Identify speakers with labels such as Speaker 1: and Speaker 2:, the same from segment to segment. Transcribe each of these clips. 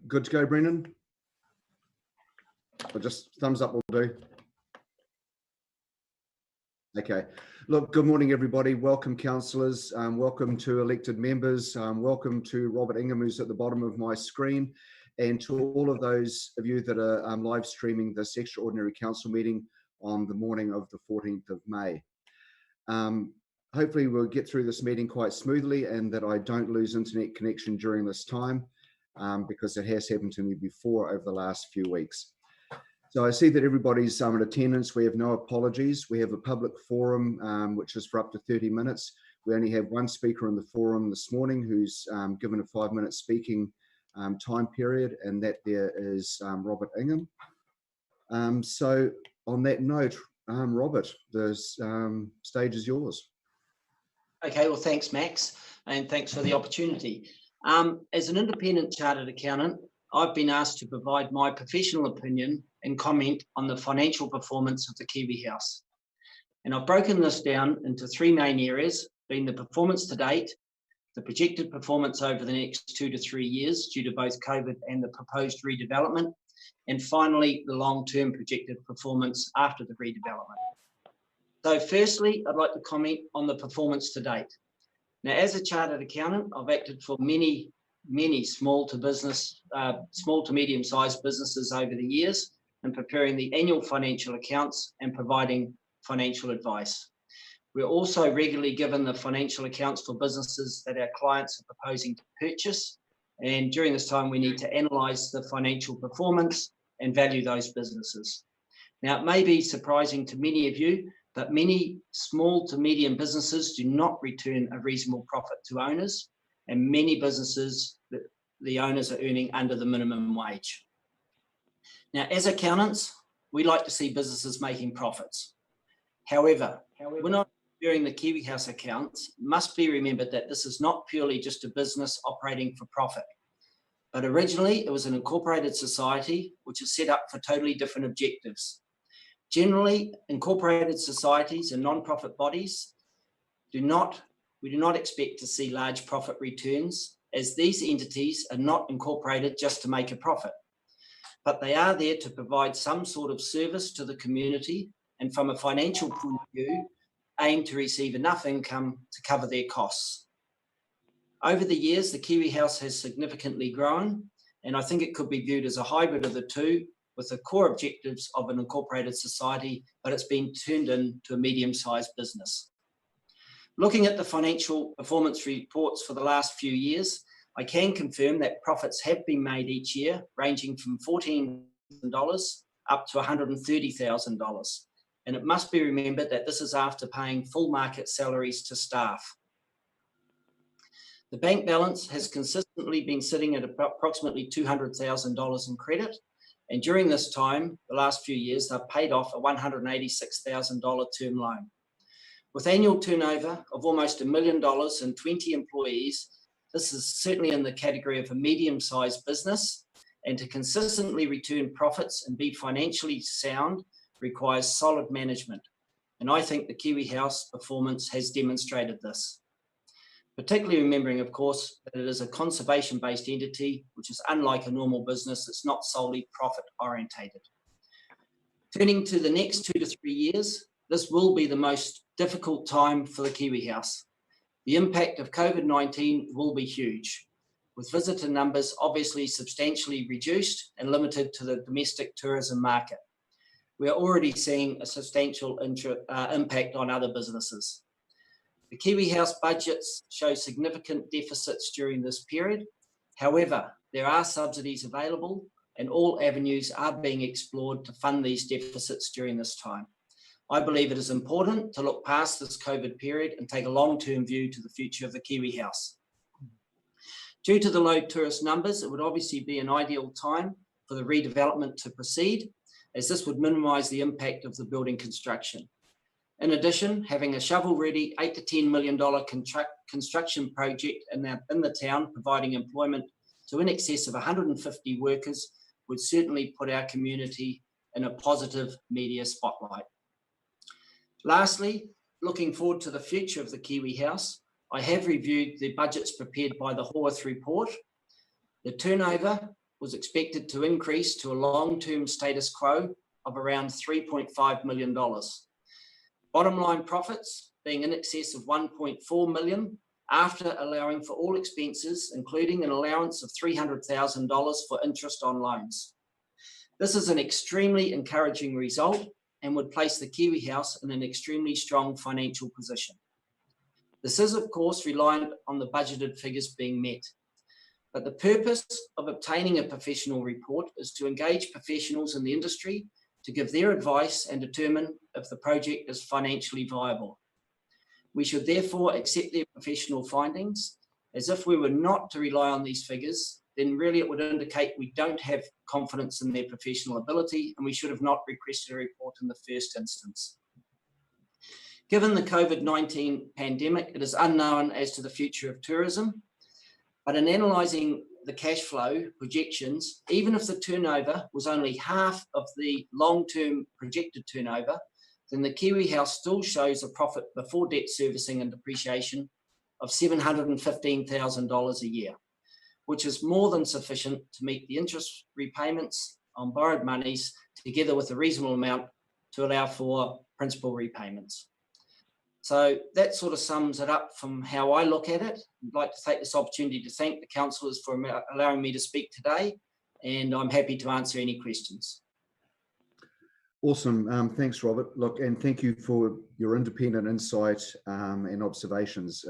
Speaker 1: Good to go, Brendan? Or just thumbs up will do. Okay. Look, good morning, everybody. Welcome, councillors. Welcome to elected members. Welcome to Robert Ingham, who's at the bottom of my screen, and to all of those of you that are live streaming this extraordinary council meeting on the morning of the 14th of May. Hopefully we'll get through this meeting quite smoothly and that I don't lose internet connection during this time, because it has happened to me before over the last few weeks. So I see that everybody's in attendance. We have no apologies. We have a public forum, which is for up to 30 minutes. We only have one speaker in the forum this morning who's given a 5-minute speaking time period, and that there is Robert Ingham. So on that note, Robert, the stage is yours.
Speaker 2: Okay, well, thanks, Max, and thanks for the opportunity. As an independent chartered accountant, I've been asked to provide my professional opinion and comment on the financial performance of the Kiwi House. And I've broken this down into 3 main areas, being the performance to date, the projected performance over the next 2 to 3 years due to both COVID and the proposed redevelopment, and finally, the long-term projected performance after the redevelopment. So firstly, I'd like to comment on the performance to date. Now, as a chartered accountant, I've acted for many small to medium-sized businesses over the years and preparing the annual financial accounts and providing financial advice. We're also regularly given the financial accounts for businesses that our clients are proposing to purchase, and during this time we need to analyse the financial performance and value those businesses. Now, it may be surprising to many of you, but many small to medium businesses do not return a reasonable profit to owners, and many businesses, the owners are earning under the minimum wage. Now, as accountants, we like to see businesses making profits. However, when I'm reviewing the Kiwi House accounts, it must be remembered that this is not purely just a business operating for profit, but originally it was an incorporated society which is set up for totally different objectives. Generally, incorporated societies and non-profit bodies we do not expect to see large profit returns, as these entities are not incorporated just to make a profit, but they are there to provide some sort of service to the community, and from a financial point of view, aim to receive enough income to cover their costs. Over the years, the Kiwi House has significantly grown, and I think it could be viewed as a hybrid of the two, with the core objectives of an incorporated society, but it's been turned into a medium-sized business. Looking at the financial performance reports for the last few years, I can confirm that profits have been made each year, ranging from $14,000 up to $130,000. And it must be remembered that this is after paying full market salaries to staff. The bank balance has consistently been sitting at approximately $200,000 in credit. And during this time, the last few years, they've paid off a $186,000 term loan. With annual turnover of almost $1 million and 20 employees, this is certainly in the category of a medium-sized business, and to consistently return profits and be financially sound requires solid management. And I think the Kiwi House performance has demonstrated this. Particularly remembering, of course, that it is a conservation-based entity, which is unlike a normal business that's not solely profit-orientated. Turning to the next 2 to 3 years, this will be the most difficult time for the Kiwi House. The impact of COVID-19 will be huge, with visitor numbers obviously substantially reduced and limited to the domestic tourism market. We are already seeing a substantial impact on other businesses. The Kiwi House budgets show significant deficits during this period. However, there are subsidies available and all avenues are being explored to fund these deficits during this time. I believe it is important to look past this COVID period and take a long-term view to the future of the Kiwi House. Due to the low tourist numbers, it would obviously be an ideal time for the redevelopment to proceed, as this would minimise the impact of the building construction. In addition, having a shovel-ready $8 to $10 million construction project in the town, providing employment to in excess of 150 workers, would certainly put our community in a positive media spotlight. Lastly, looking forward to the future of the Kiwi House, I have reviewed the budgets prepared by the Haworth report. The turnover was expected to increase to a long-term status quo of around $3.5 million. Bottom line profits being in excess of $1.4 million after allowing for all expenses, including an allowance of $300,000 for interest on loans. This is an extremely encouraging result and would place the Kiwi House in an extremely strong financial position. This is, of course, reliant on the budgeted figures being met. But the purpose of obtaining a professional report is to engage professionals in the industry to give their advice and determine if the project is financially viable. We should therefore accept their professional findings, as if we were not to rely on these figures, then really it would indicate we don't have confidence in their professional ability and we should have not requested a report in the first instance. Given the COVID-19 pandemic, it is unknown as to the future of tourism, but in analysing the cash flow projections, even if the turnover was only half of the long-term projected turnover, then the Kiwi House still shows a profit before debt servicing and depreciation of $715,000 a year, which is more than sufficient to meet the interest repayments on borrowed monies, together with a reasonable amount to allow for principal repayments. So that sort of sums it up from how I look at it. I'd like to take this opportunity to thank the councillors for allowing me to speak today, and I'm happy to answer any questions.
Speaker 1: Awesome. Thanks, Robert. Look, and thank you for your independent insight and observations.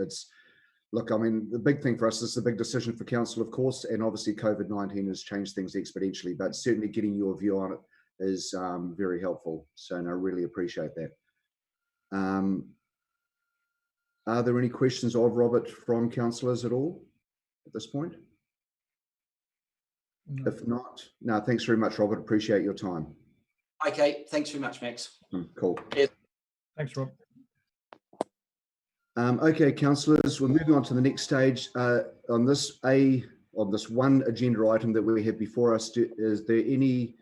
Speaker 1: Look, I mean, the big thing for us is a big decision for council, of course, and obviously COVID-19 has changed things exponentially, but certainly getting your view on it is very helpful. So no, I really appreciate that. Are there any questions of Robert from councillors at all at this point? No. If not, no, thanks very much, Robert. Appreciate your time.
Speaker 2: Okay, thanks very much, Max.
Speaker 1: Cool.
Speaker 2: Yes.
Speaker 3: Thanks, Rob.
Speaker 1: Okay, councillors, we're moving on to the next stage. On this one agenda item that we have before us, is there any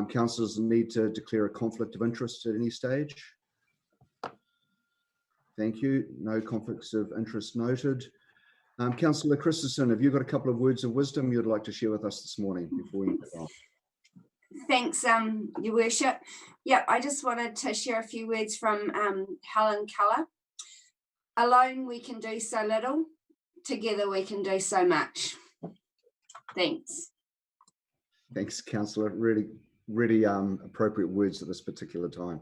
Speaker 1: councillors that need to declare a conflict of interest at any stage? Thank you. No conflicts of interest noted. Councillor Christensen, have you got a couple of words of wisdom you'd like to share with us this morning before we move on?
Speaker 4: Thanks, Your Worship. Yeah, I just wanted to share a few words from Helen Keller. Alone we can do so little, together we can do so much. Thanks.
Speaker 1: Thanks, Councillor. Really appropriate words at this particular time.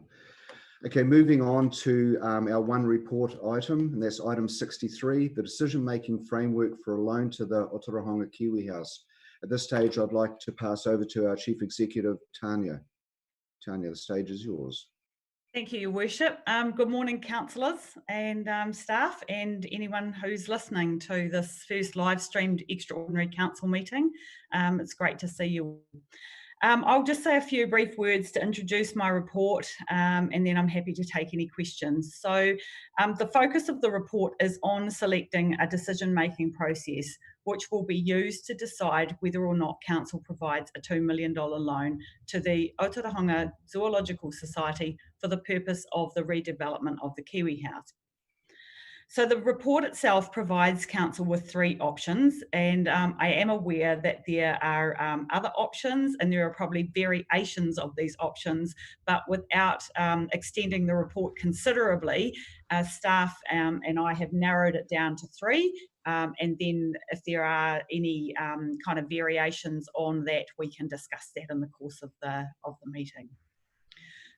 Speaker 1: Okay, moving on to our one report item, and that's item 63, the decision-making framework for a loan to the Otorohanga Kiwi House. At this stage, I'd like to pass over to our Chief Executive, Tanya. Tanya, the stage is yours.
Speaker 5: Thank you, Your Worship. Good morning, councillors and staff, and anyone who's listening to this first live-streamed extraordinary council meeting. It's great to see you. I'll just say a few brief words to introduce my report, and then I'm happy to take any questions. So the focus of the report is on selecting a decision-making process which will be used to decide whether or not council provides a $2 million loan to the Otorohanga Zoological Society for the purpose of the redevelopment of the Kiwi House. So the report itself provides council with three options, and I am aware that there are other options, and there are probably variations of these options, but without extending the report considerably, staff and I have narrowed it down to three, and then if there are any kind of variations on that, we can discuss that in the course of the meeting.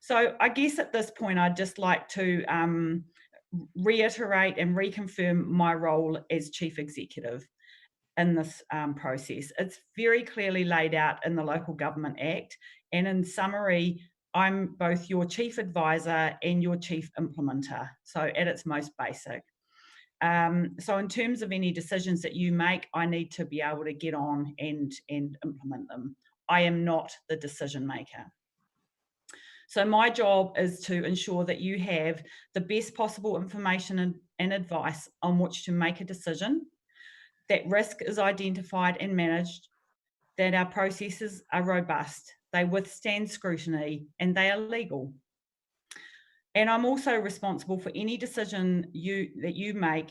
Speaker 5: So I guess at this point, I'd just like to reiterate and reconfirm my role as Chief Executive in this process. It's very clearly laid out in the Local Government Act, and in summary, I'm both your Chief Advisor and your Chief Implementer, so at its most basic. So in terms of any decisions that you make, I need to be able to get on and implement them. I am not the decision maker. So my job is to ensure that you have the best possible information and advice on which to make a decision, that risk is identified and managed, that our processes are robust, they withstand scrutiny, and they are legal. And I'm also responsible for any decision that you make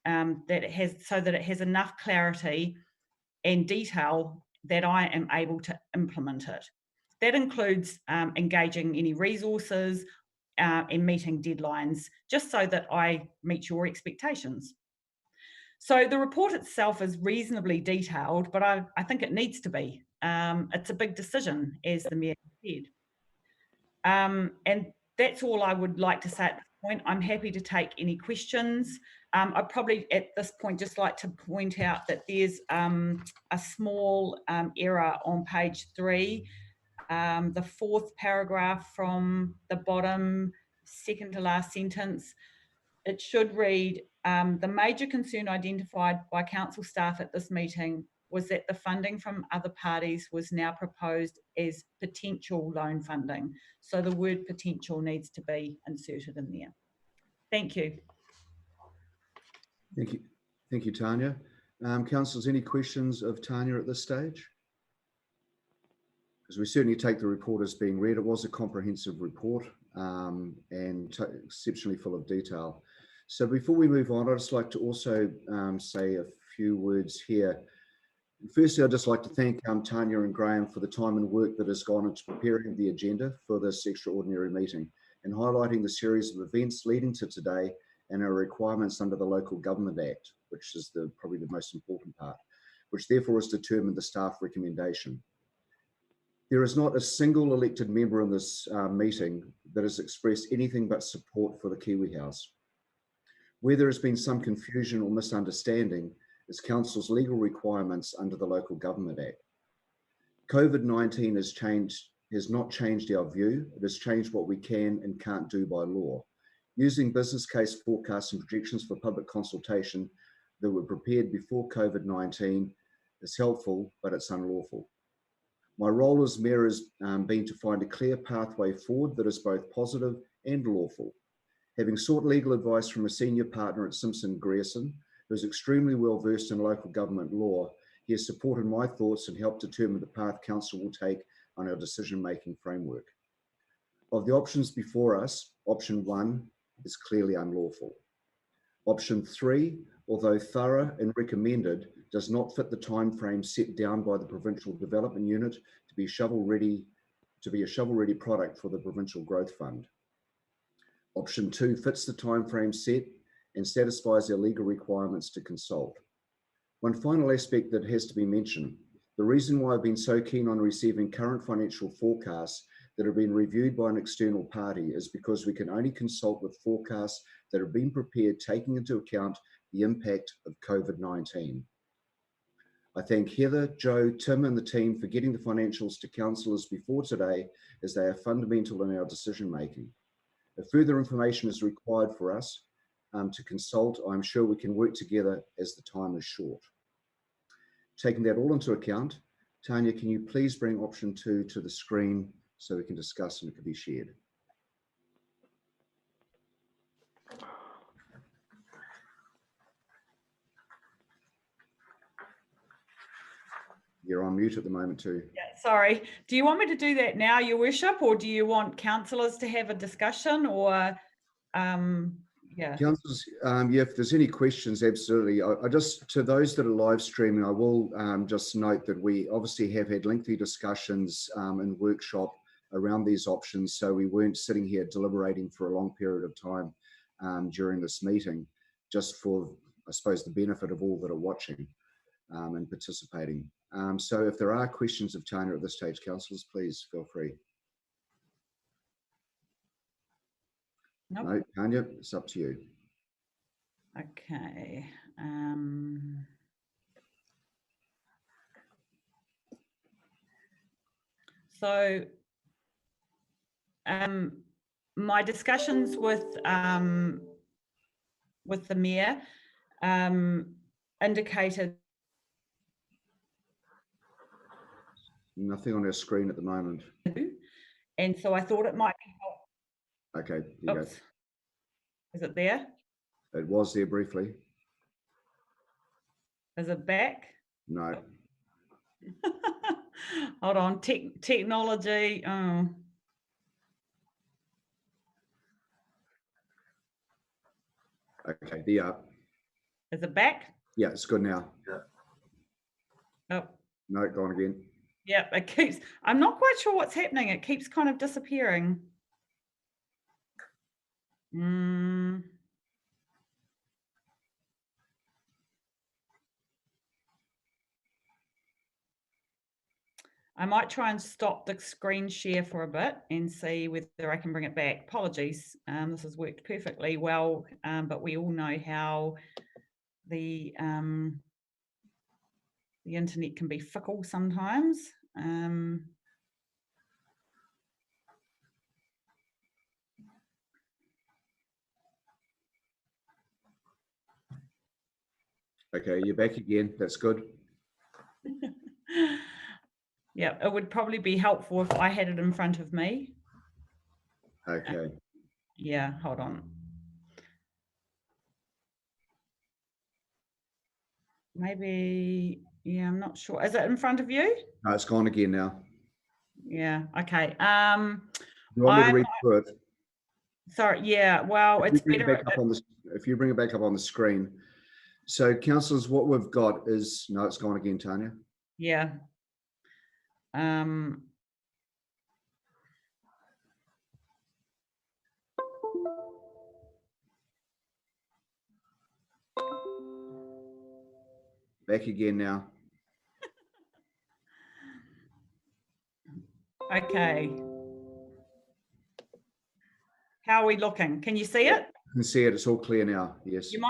Speaker 5: that it has enough clarity and detail that I am able to implement it. That includes engaging any resources and meeting deadlines, just so that I meet your expectations. So the report itself is reasonably detailed, but I think it needs to be. It's a big decision, as the Mayor said. And that's all I would like to say at this point. I'm happy to take any questions. I'd probably at this point just like to point out that there's a small error on page 3, the 4th paragraph from the bottom, second to last sentence. It should read, the major concern identified by council staff at this meeting was that the funding from other parties was now proposed as potential loan funding. So the word potential needs to be inserted in there. Thank you.
Speaker 1: Thank you. Thank you, Tanya. Councillors, any questions of Tanya at this stage? Because we certainly take the report as being read. It was a comprehensive report and exceptionally full of detail. So before we move on, I'd just like to also say a few words here. Firstly, I'd just like to thank Tanya and Graham for the time and work that has gone into preparing the agenda for this extraordinary meeting and highlighting the series of events leading to today and our requirements under the Local Government Act, which is probably the most important part, which therefore has determined the staff recommendation. There is not a single elected member in this meeting that has expressed anything but support for the Kiwi House. Where there has been some confusion or misunderstanding is Council's legal requirements under the Local Government Act. COVID-19 has not changed our view. It has changed what we can and can't do by law. Using business case forecasts and projections for public consultation that were prepared before COVID-19 is helpful, but it's unlawful. My role as Mayor has been to find a clear pathway forward that is both positive and lawful. Having sought legal advice from a senior partner at Simpson Grierson, who is extremely well versed in local government law, he has supported my thoughts and helped determine the path Council will take on our decision-making framework. Of the options before us, option 1 is clearly unlawful. Option 3, although thorough and recommended, does not fit the timeframe set down by the Provincial Development Unit to be a shovel-ready product for the Provincial Growth Fund. Option 2 fits the timeframe set and satisfies our legal requirements to consult. One final aspect that has to be mentioned, the reason why I've been so keen on receiving current financial forecasts that have been reviewed by an external party is because we can only consult with forecasts that have been prepared taking into account the impact of COVID-19. I thank Heather, Joe, Tim and the team for getting the financials to councillors before today, as they are fundamental in our decision making. If further information is required for us to consult, I'm sure we can work together as the time is short. Taking that all into account, Tanya, can you please bring option 2 to the screen so we can discuss and it can be shared? You're on mute at the moment too.
Speaker 5: Yeah, sorry. Do you want me to do that now, Your Worship, or do you want councillors to have a discussion, or yeah?
Speaker 1: Councillors, yeah, if there's any questions, absolutely. I just, to those that are live streaming, I will just note that we obviously have had lengthy discussions and workshop around these options, so we weren't sitting here deliberating for a long period of time during this meeting, just for, I suppose, the benefit of all that are watching and participating. So if there are questions of Tanya at this stage, councillors, please feel free.
Speaker 5: Nope.
Speaker 1: No, Tanya, it's up to you.
Speaker 5: Okay. So my discussions with the Mayor indicated.
Speaker 1: Nothing on our screen at the moment.
Speaker 5: And so I thought it might be helpful.
Speaker 1: Okay, there you go.
Speaker 5: Is it there?
Speaker 1: It was there briefly.
Speaker 5: Is it back?
Speaker 1: No.
Speaker 5: Hold on, technology. Oh.
Speaker 1: Okay, there you are.
Speaker 5: Is it back?
Speaker 1: Yeah, it's good now. Yeah.
Speaker 5: Oh,
Speaker 1: No, gone again.
Speaker 5: yeah, it keeps, I'm not quite sure what's happening. It keeps kind of disappearing. I might try and stop the screen share for a bit and see whether I can bring it back. Apologies. This has worked perfectly well, but we all know how the internet can be fickle sometimes.
Speaker 1: Okay, you're back again. That's good.
Speaker 5: Yeah, it would probably be helpful if I had it in front of me.
Speaker 1: Okay.
Speaker 5: Yeah, hold on. Maybe, yeah, I'm not sure. Is it in front of you?
Speaker 1: No, it's gone again now.
Speaker 5: Yeah, okay.
Speaker 1: You want me to read through it?
Speaker 5: Sorry, yeah, well, it's better.
Speaker 1: If you bring it back up on the screen. So, councillors, what we've got is, no, it's gone again, Tanya.
Speaker 5: Yeah.
Speaker 1: Back again now.
Speaker 5: Okay. How are we looking? Can you see it?
Speaker 1: You can see it. It's all clear now. Yes.
Speaker 5: You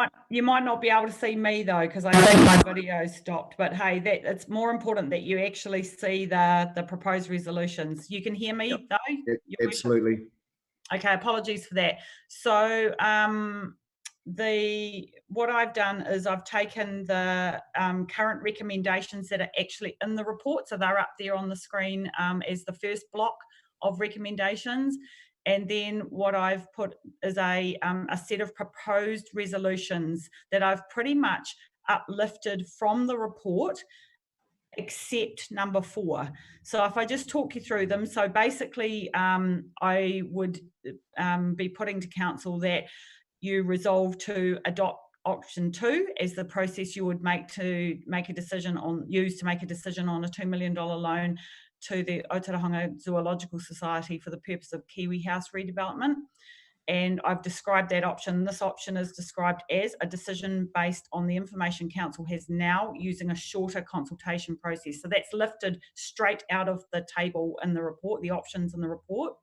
Speaker 5: might not be able to see me though, because I think my video stopped. But hey, it's more important that you actually see the proposed resolutions. You can hear me though?
Speaker 1: Absolutely.
Speaker 5: Okay, apologies for that. So what I've done is I've taken the current recommendations that are actually in the report, so they're up there on the screen as the first block of recommendations. And then what I've put is a set of proposed resolutions that I've pretty much uplifted from the report, except number 4. So if I just talk you through them. So basically, I would be putting to council that you resolve to adopt option 2 as the process you would use to make a decision on a $2 million loan to the Otorohanga Zoological Society for the purpose of Kiwi House redevelopment. And I've described that option. This option is described as a decision based on the information council has now using a shorter consultation process. So that's lifted straight out of the table in the report, the options in the report.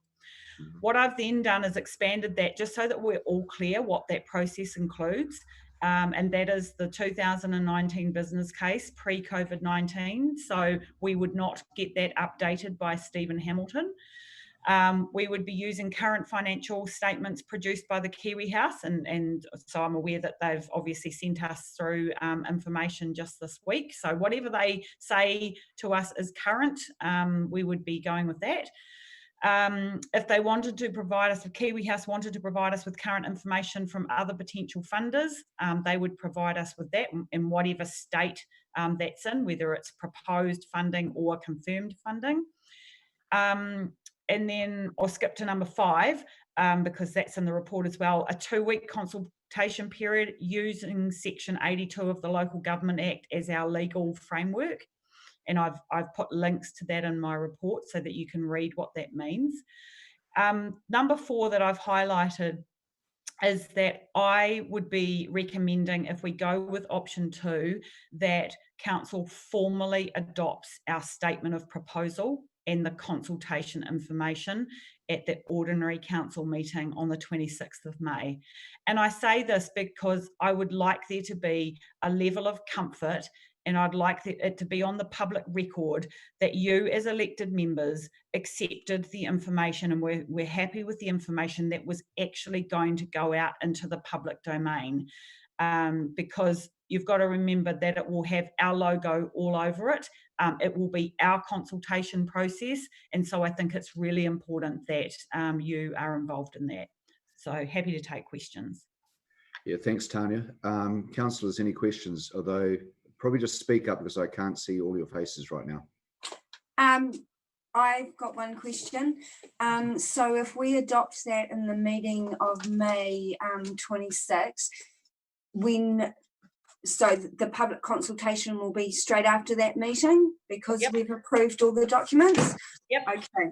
Speaker 5: What I've then done is expanded that just so that we're all clear what that process includes. And that is the 2019 business case pre-COVID-19. So we would not get that updated by Stephen Hamilton. We would be using current financial statements produced by the Kiwi House. And so I'm aware that they've obviously sent us through information just this week. So whatever they say to us is current, we would be going with that. If they wanted to provide us, if Kiwi House wanted to provide us with current information from other potential funders, they would provide us with that in whatever state that's in, whether it's proposed funding or confirmed funding. And then I'll skip to number 5, because that's in the report as well, a 2-week consultation period using Section 82 of the Local Government Act as our legal framework. And I've put links to that in my report so that you can read what that means. Number 4 that I've highlighted is that I would be recommending, if we go with option 2, that council formally adopts our statement of proposal and the consultation information at the ordinary council meeting on the 26th of May. And I say this because I would like there to be a level of comfort, and I'd like it to be on the public record that you as elected members accepted the information, and we're happy with the information that was actually going to go out into the public domain. Because you've got to remember that it will have our logo all over it. It will be our consultation process. And so I think it's really important that you are involved in that. So happy to take questions.
Speaker 1: Yeah, thanks, Tanya. Councillors, any questions? Although probably just speak up because I can't see all your faces right now.
Speaker 4: I've got one question. So if we adopt that in the meeting of May 26, when so the public consultation will be straight after that meeting because
Speaker 5: Yep.
Speaker 4: we've approved all the documents?
Speaker 5: Yep.
Speaker 4: Okay.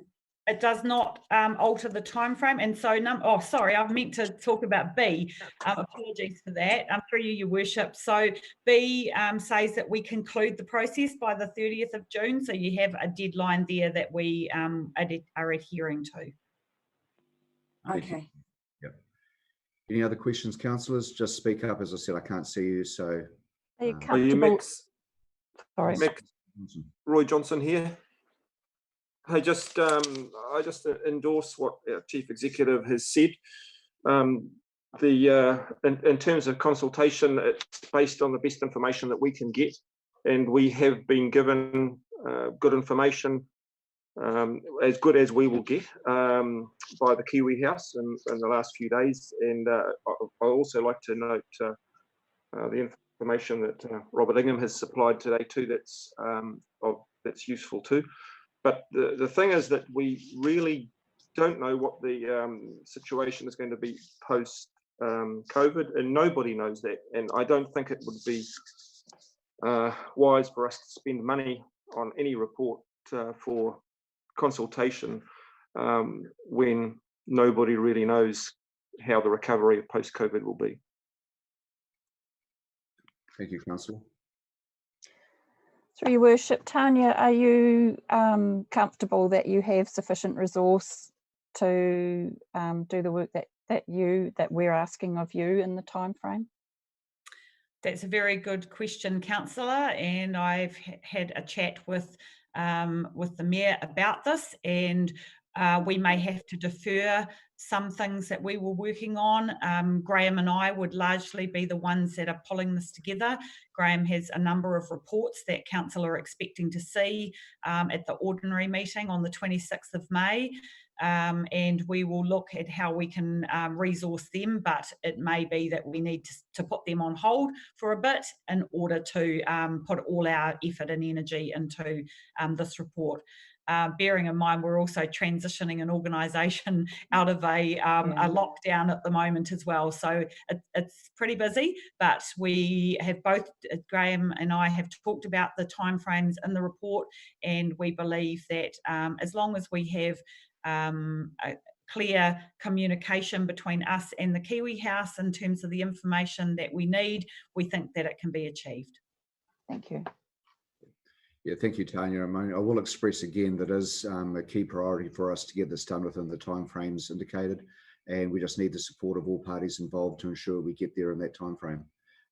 Speaker 5: It does not alter the time frame, and so oh, sorry, I've meant to talk about B. Apologies for that. Through you, Your Worship. So B says that we conclude the process by the 30th of June. So you have a deadline there that we are adhering to.
Speaker 4: Okay.
Speaker 1: Yep. Any other questions, councillors? Just speak up. As I said, I can't see you, so.
Speaker 3: Are you
Speaker 1: Are you
Speaker 3: comfortable? Sorry.
Speaker 6: Mick, Roy Johnson here. Hey, I just endorse what our Chief Executive has said. In terms of consultation, it's based on the best information that we can get, and we have been given good information, as good as we will get, by the Kiwi House in the last few days. And I also like to note the information that Robert Ingham has supplied today too. That's useful too. But the thing is that we really don't know what the situation is going to be post COVID, and nobody knows that. And I don't think it would be wise for us to spend money on any report for consultation when nobody really knows how the recovery of post-COVID will be.
Speaker 1: Thank you, Councillor.
Speaker 3: Through Your Worship, Tanya, are you comfortable that you have sufficient resource to do the work that we're asking of you in the time frame?
Speaker 5: That's a very good question, Councillor, and I've had a chat with the Mayor about this, and we may have to defer some things that we were working on. Graham and I would largely be the ones that are pulling this together. Graham has a number of reports that Council are expecting to see at the ordinary meeting on the 26th of May. And we will look at how we can resource them, but it may be that we need to put them on hold for a bit in order to put all our effort and energy into this report. Bearing in mind, we're also transitioning an organisation out of a lockdown at the moment as well. So it's pretty busy, but we have both, Graham and I have talked about the timeframes in the report, and we believe that as long as we have a clear communication between us and the Kiwi House in terms of the information that we need, we think that it can be achieved.
Speaker 3: Thank you.
Speaker 1: Yeah, thank you, Tanya. I will express again that is a key priority for us to get this done within the timeframes indicated, and we just need the support of all parties involved to ensure we get there in that timeframe.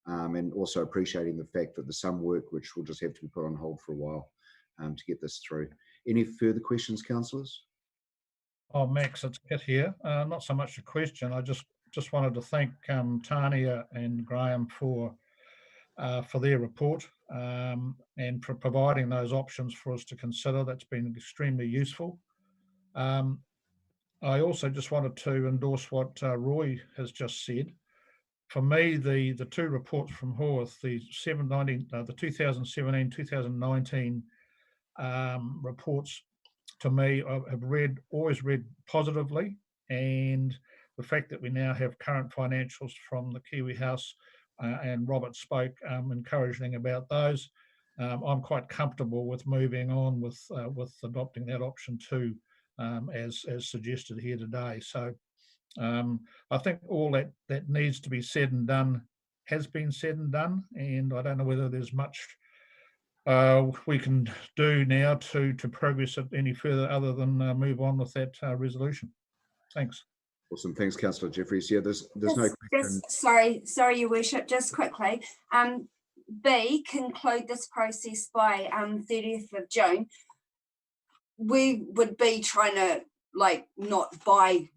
Speaker 1: And also appreciating the fact that there's some work which will just have to be put on hold for a while to get this through. Any further questions, councillors?
Speaker 7: Oh, Max, it's Kit here. Not so much a question. I just wanted to thank Tanya and Graham for their report and for providing those options for us to consider. That's been extremely useful. I also just wanted to endorse what Roy has just said. For me, the two reports from Haworth, the 2017-2019 reports, to me, I've always read positively, and the fact that we now have current financials from the Kiwi House and Robert spoke encouraging about those, I'm quite comfortable with moving on with adopting that option too, as suggested here today. So I think all that needs to be said and done has been said and done, and I don't know whether there's much we can do now to progress it any further other than move on with that resolution. Thanks.
Speaker 1: Awesome, thanks, Councillor Jeffries. Yeah, there's no question.
Speaker 4: Sorry, Your Worship, just quickly. B, conclude this process by 30th of June. We would be trying to not by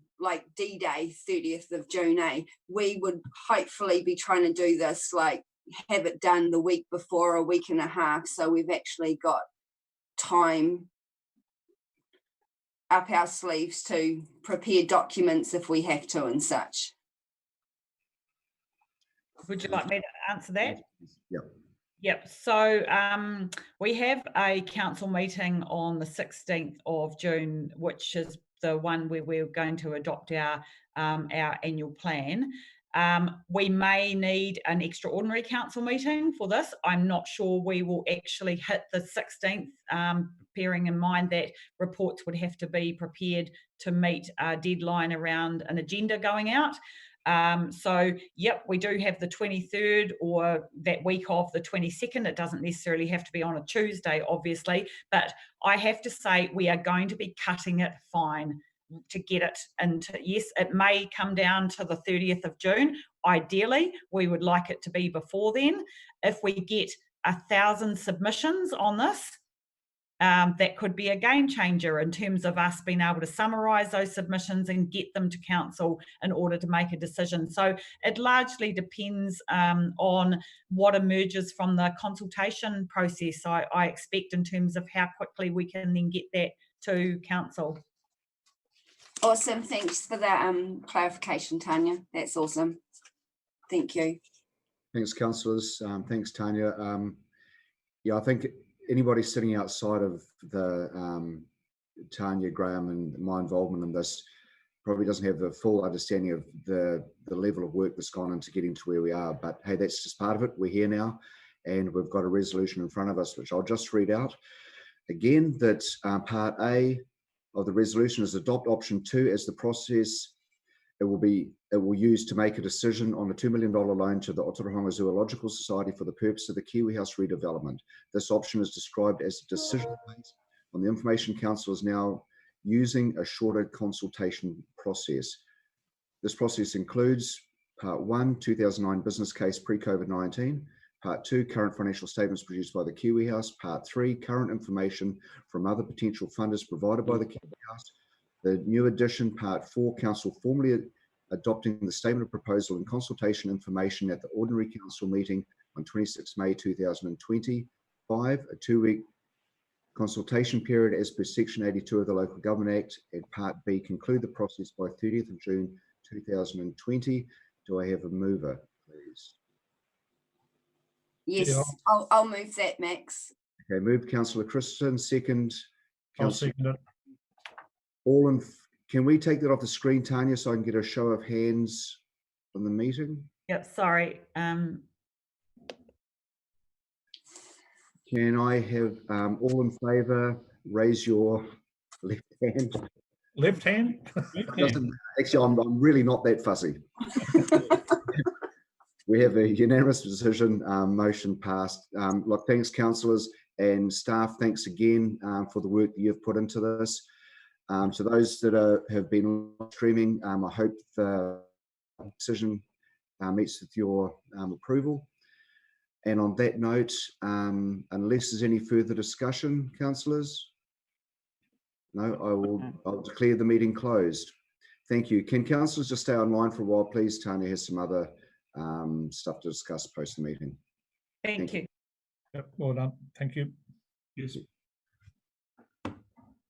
Speaker 4: D-Day 30th of June, eh? We would hopefully be trying to do this have it done the week before, a week and a half, so we've actually got time up our sleeves to prepare documents if we have to and such.
Speaker 5: Would you like me to answer that?
Speaker 1: Yep.
Speaker 5: Yep. So we have a council meeting on the 16th of June, which is the one where we're going to adopt our annual plan. We may need an extraordinary council meeting for this. I'm not sure we will actually hit the 16th, bearing in mind that reports would have to be prepared to meet a deadline around an agenda going out. So, yep, we do have the 23rd or that week of the 22nd. It doesn't necessarily have to be on a Tuesday, obviously, but I have to say we are going to be cutting it fine to get it into. Yes, it may come down to the 30th of June. Ideally, we would like it to be before then. If we get 1,000 submissions on this, that could be a game changer in terms of us being able to summarise those submissions and get them to council in order to make a decision. So it largely depends on what emerges from the consultation process, I expect, in terms of how quickly we can then get that to council.
Speaker 4: Awesome, thanks for that clarification, Tanya. That's awesome. Thank you.
Speaker 1: Thanks, councillors. Thanks, Tanya. Yeah, I think anybody sitting outside of the Tanya, Graham, and my involvement in this probably doesn't have the full understanding of the level of work that's gone into getting to where we are. But hey, that's just part of it. We're here now, and we've got a resolution in front of us, which I'll just read out. Again, that part A of the resolution is adopt option 2 as the process it will use to make a decision on a $2 million loan to the Otorohanga Zoological Society for the purpose of the Kiwi House redevelopment. This option is described as a decision based on the information council is now using a shorter consultation process. This process includes part 1, 2009 business case pre-COVID-19, part 2, current financial statements produced by the Kiwi House, part 3, current information from other potential funders provided by the Kiwi House. The new addition, part 4, council formally adopting the statement of proposal and consultation information at the ordinary council meeting on 26 May 2020. 5, a 2-week consultation period as per section 82 of the Local Government Act. And part B, conclude the process by 30th of June 2020. Do I have a mover, please?
Speaker 4: Yes,
Speaker 7: Yeah.
Speaker 4: I'll move that, Max.
Speaker 1: Okay, moved Councillor Christensen, second.
Speaker 7: I'll second it.
Speaker 1: All in, can we take that off the screen, Tanya, so I can get a show of hands on the meeting?
Speaker 5: Yep, sorry.
Speaker 1: Can I have all in favour raise your left hand?
Speaker 7: Left hand?
Speaker 1: Actually, I'm really not that fussy. We have a unanimous decision, motion passed. Look, thanks councillors and staff, thanks again for the work that you've put into this. To those that have been streaming, I hope the decision meets with your approval. And on that note, unless there's any further discussion, councillors, no, I'll declare the meeting closed. Thank you. Can councillors just stay online for a while, please? Tanya has some other stuff to discuss post the meeting.
Speaker 5: Thank you.
Speaker 7: Yep, well done. Thank you.
Speaker 6: Yes.